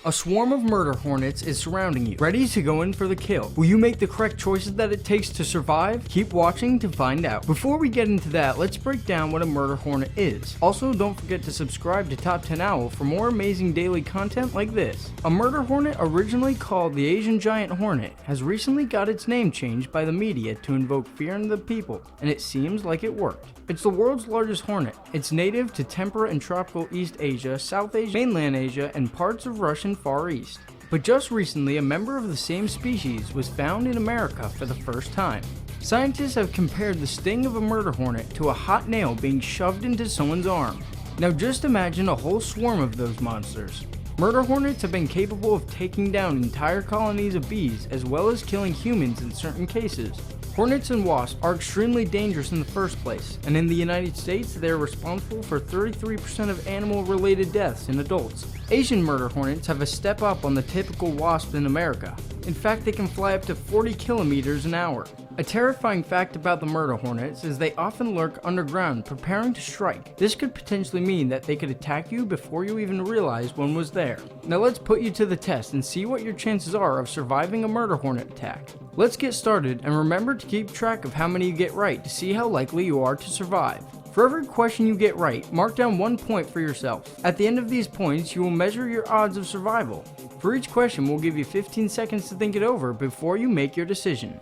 A swarm of murder hornets is surrounding you, ready to go in for the kill. Will you make the correct choices that it takes to survive? Keep watching to find out. Before we get into that, let's break down what a murder hornet is. Also, don't forget to subscribe to Top 10 Owl for more amazing daily content like this. A murder hornet, originally called the Asian Giant Hornet, has recently got its name changed by the media to invoke fear in the people, and it seems like it worked. It's the world's largest hornet. It's native to temperate and tropical East Asia, South Asia, mainland Asia, and parts of Russian Far East. But just recently, a member of the same species was found in America for the first time. Scientists have compared the sting of a murder hornet to a hot nail being shoved into someone's arm. Now just imagine a whole swarm of those monsters. Murder hornets have been capable of taking down entire colonies of bees as well as killing humans in certain cases. Hornets and wasps are extremely dangerous in the first place, and in the United States they are responsible for 33% of animal-related deaths in adults. Asian murder hornets have a step up on the typical wasp in America. In fact, they can fly up to 40 kilometers an hour. A terrifying fact about the murder hornets is they often lurk underground preparing to strike. This could potentially mean that they could attack you before you even realize one was there. Now let's put you to the test and see what your chances are of surviving a murder hornet attack. Let's get started, and remember to keep track of how many you get right to see how likely you are to survive. For every question you get right, mark down 1 point for yourself. At the end of these points, you will measure your odds of survival. For each question, we'll give you 15 seconds to think it over before you make your decision.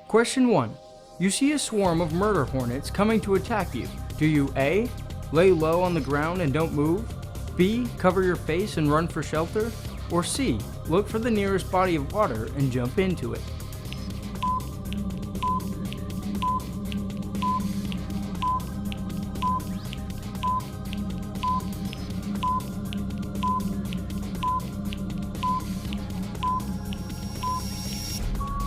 Question 1. You see a swarm of murder hornets coming to attack you. Do you A. Lay low on the ground and don't move? B. Cover your face and run for shelter? Or C. Look for the nearest body of water and jump into it?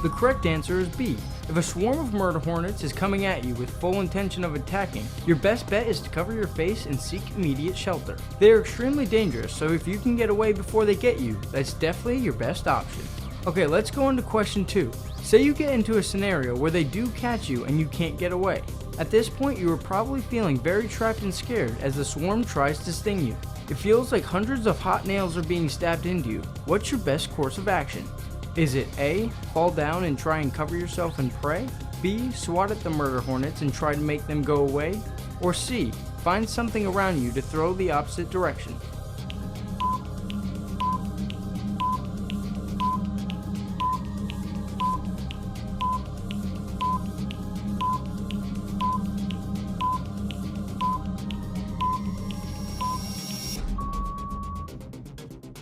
The correct answer is B. If a swarm of murder hornets is coming at you with full intention of attacking, your best bet is to cover your face and seek immediate shelter. They are extremely dangerous, so if you can get away before they get you, that's definitely your best option. Okay, let's go on to question 2. Say you get into a scenario where they do catch you and you can't get away. At this point, you are probably feeling very trapped and scared as the swarm tries to sting you. It feels like hundreds of hot nails are being stabbed into you. What's your best course of action? Is it A. Fall down and try and cover yourself and pray? B. Swat at the murder hornets and try to make them go away? Or C. Find something around you to throw the opposite direction?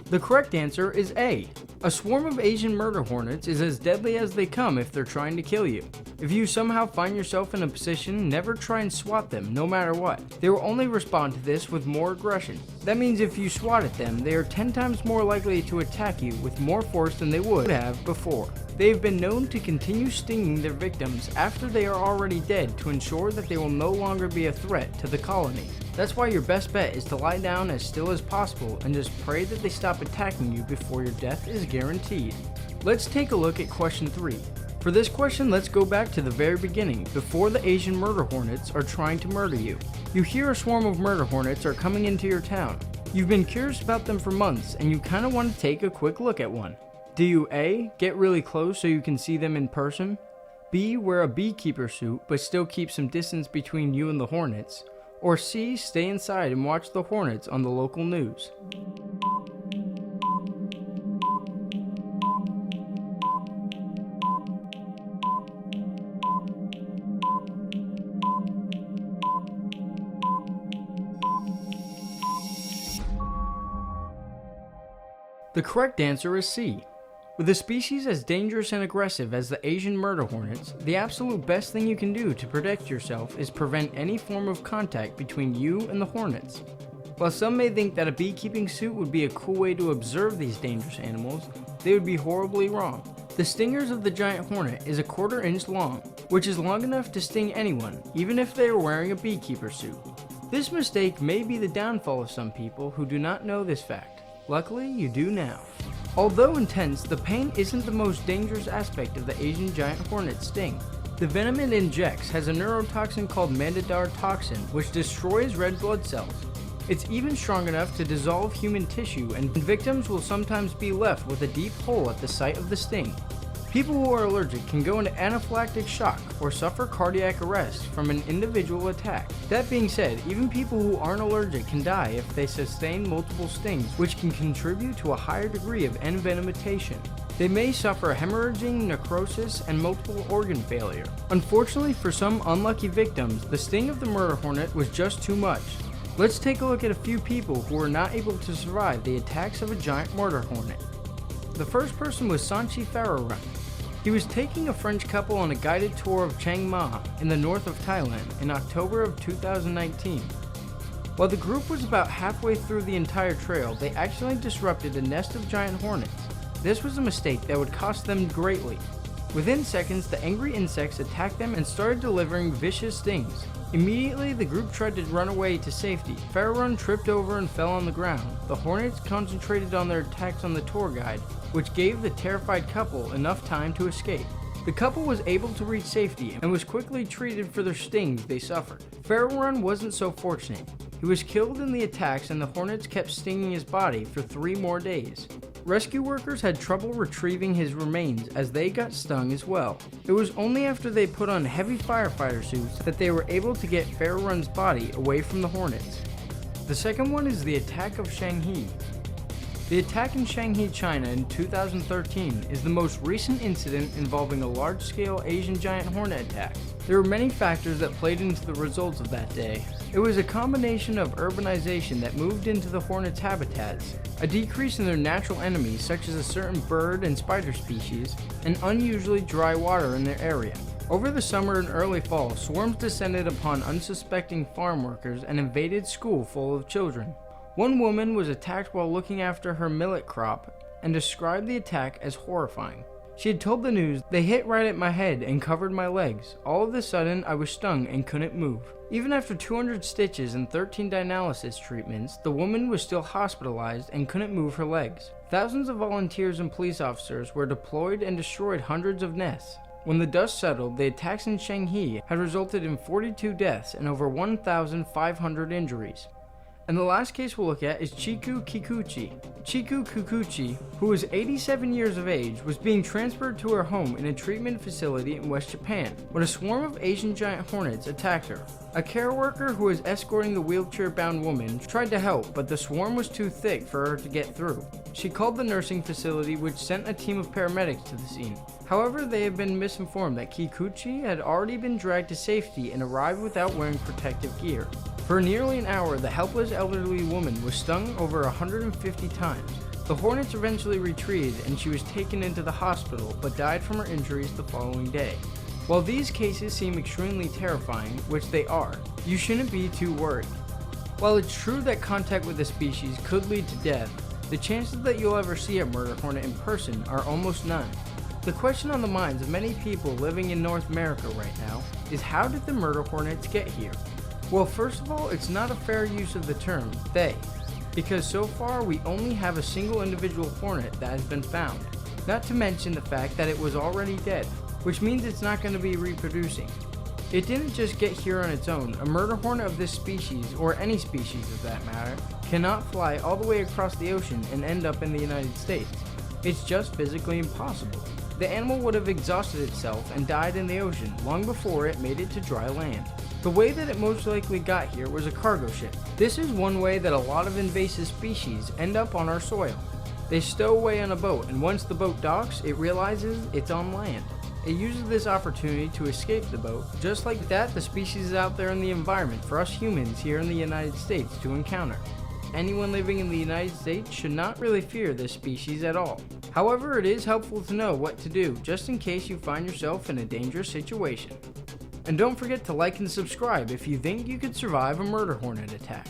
The correct answer is A. A swarm of Asian murder hornets is as deadly as they come if they're trying to kill you. If you somehow find yourself in a position, never try and swat them, no matter what. They will only respond to this with more aggression. That means if you swat at them, they are 10 times more likely to attack you with more force than they would have before. They have been known to continue stinging their victims after they are already dead to ensure that they will no longer be a threat to the colony. That's why your best bet is to lie down as still as possible and just pray that they stop attacking you before your death is guaranteed. Let's take a look at question 3. For this question, let's go back to the very beginning, before the Asian murder hornets are trying to murder you. You hear a swarm of murder hornets are coming into your town. You've been curious about them for months and you kind of want to take a quick look at one. Do you A. Get really close so you can see them in person? B. Wear a beekeeper suit but still keep some distance between you and the hornets? Or C. Stay inside and watch the hornets on the local news? The correct answer is C. With a species as dangerous and aggressive as the Asian murder hornets, the absolute best thing you can do to protect yourself is prevent any form of contact between you and the hornets. While some may think that a beekeeping suit would be a cool way to observe these dangerous animals, they would be horribly wrong. The stingers of the giant hornet is a 1/4 inch long, which is long enough to sting anyone, even if they are wearing a beekeeper suit. This mistake may be the downfall of some people who do not know this fact. Luckily, you do now. Although intense, the pain isn't the most dangerous aspect of the Asian giant hornet sting. The venom it injects has a neurotoxin called mandadar toxin, which destroys red blood cells. It's even strong enough to dissolve human tissue, and victims will sometimes be left with a deep hole at the site of the sting. People who are allergic can go into anaphylactic shock or suffer cardiac arrest from an individual attack. That being said, even people who aren't allergic can die if they sustain multiple stings, which can contribute to a higher degree of envenomation. They may suffer hemorrhaging, necrosis, and multiple organ failure. Unfortunately for some unlucky victims, the sting of the murder hornet was just too much. Let's take a look at a few people who were not able to survive the attacks of a giant murder hornet. The first person was Sanchi Fararun. He was taking a French couple on a guided tour of Chiang Mai in the north of Thailand in October of 2019. While the group was about halfway through the entire trail, they accidentally disrupted a nest of giant hornets. This was a mistake that would cost them greatly. Within seconds, the angry insects attacked them and started delivering vicious stings. Immediately, the group tried to run away to safety. Fararun tripped over and fell on the ground. The hornets concentrated on their attacks on the tour guide, which gave the terrified couple enough time to escape. The couple was able to reach safety and was quickly treated for their stings they suffered. Fararun wasn't so fortunate. He was killed in the attacks, and the hornets kept stinging his body for 3 more days. Rescue workers had trouble retrieving his remains as they got stung as well. It was only after they put on heavy firefighter suits that they were able to get Fararun's body away from the hornets. The second one is the Attack of Shanghai. The attack in Shanghai, China in 2013 is the most recent incident involving a large-scale Asian giant hornet attack. There were many factors that played into the results of that day. It was a combination of urbanization that moved into the hornets' habitats, a decrease in their natural enemies such as a certain bird and spider species, and unusually dry water in their area. Over the summer and early fall, swarms descended upon unsuspecting farm workers and invaded school full of children. One woman was attacked while looking after her millet crop and described the attack as horrifying. She had told the news, "They hit right at my head and covered my legs. All of a sudden, I was stung and couldn't move." Even after 200 stitches and 13 dialysis treatments, the woman was still hospitalized and couldn't move her legs. Thousands of volunteers and police officers were deployed and destroyed hundreds of nests. When the dust settled, the attacks in Shanghai had resulted in 42 deaths and over 1,500 injuries. And the last case we'll look at is Chiku Kikuchi. Chiku Kikuchi, who was 87 years of age, was being transferred to her home in a treatment facility in West Japan when a swarm of Asian giant hornets attacked her. A care worker who was escorting the wheelchair-bound woman tried to help, but the swarm was too thick for her to get through. She called the nursing facility, which sent a team of paramedics to the scene. However, they had been misinformed that Kikuchi had already been dragged to safety and arrived without wearing protective gear. For nearly an hour, the helpless elderly woman was stung over 150 times. The hornets eventually retreated and she was taken into the hospital, but died from her injuries the following day. While these cases seem extremely terrifying, which they are, you shouldn't be too worried. While it's true that contact with the species could lead to death, the chances that you'll ever see a murder hornet in person are almost none. The question on the minds of many people living in North America right now is, how did the murder hornets get here? Well, first of all, it's not a fair use of the term "they," because so far we only have a single individual hornet that has been found, not to mention the fact that it was already dead, which means it's not going to be reproducing. It didn't just get here on its own. A murder hornet of this species, or any species of that matter, cannot fly all the way across the ocean and end up in the United States. It's just physically impossible. The animal would have exhausted itself and died in the ocean long before it made it to dry land. The way that it most likely got here was a cargo ship. This is one way that a lot of invasive species end up on our soil. They stow away on a boat, and once the boat docks, it realizes it's on land. It uses this opportunity to escape the boat. Just like that, the species is out there in the environment for us humans here in the United States to encounter. Anyone living in the United States should not really fear this species at all. However, it is helpful to know what to do just in case you find yourself in a dangerous situation. And don't forget to like and subscribe if you think you could survive a murder hornet attack.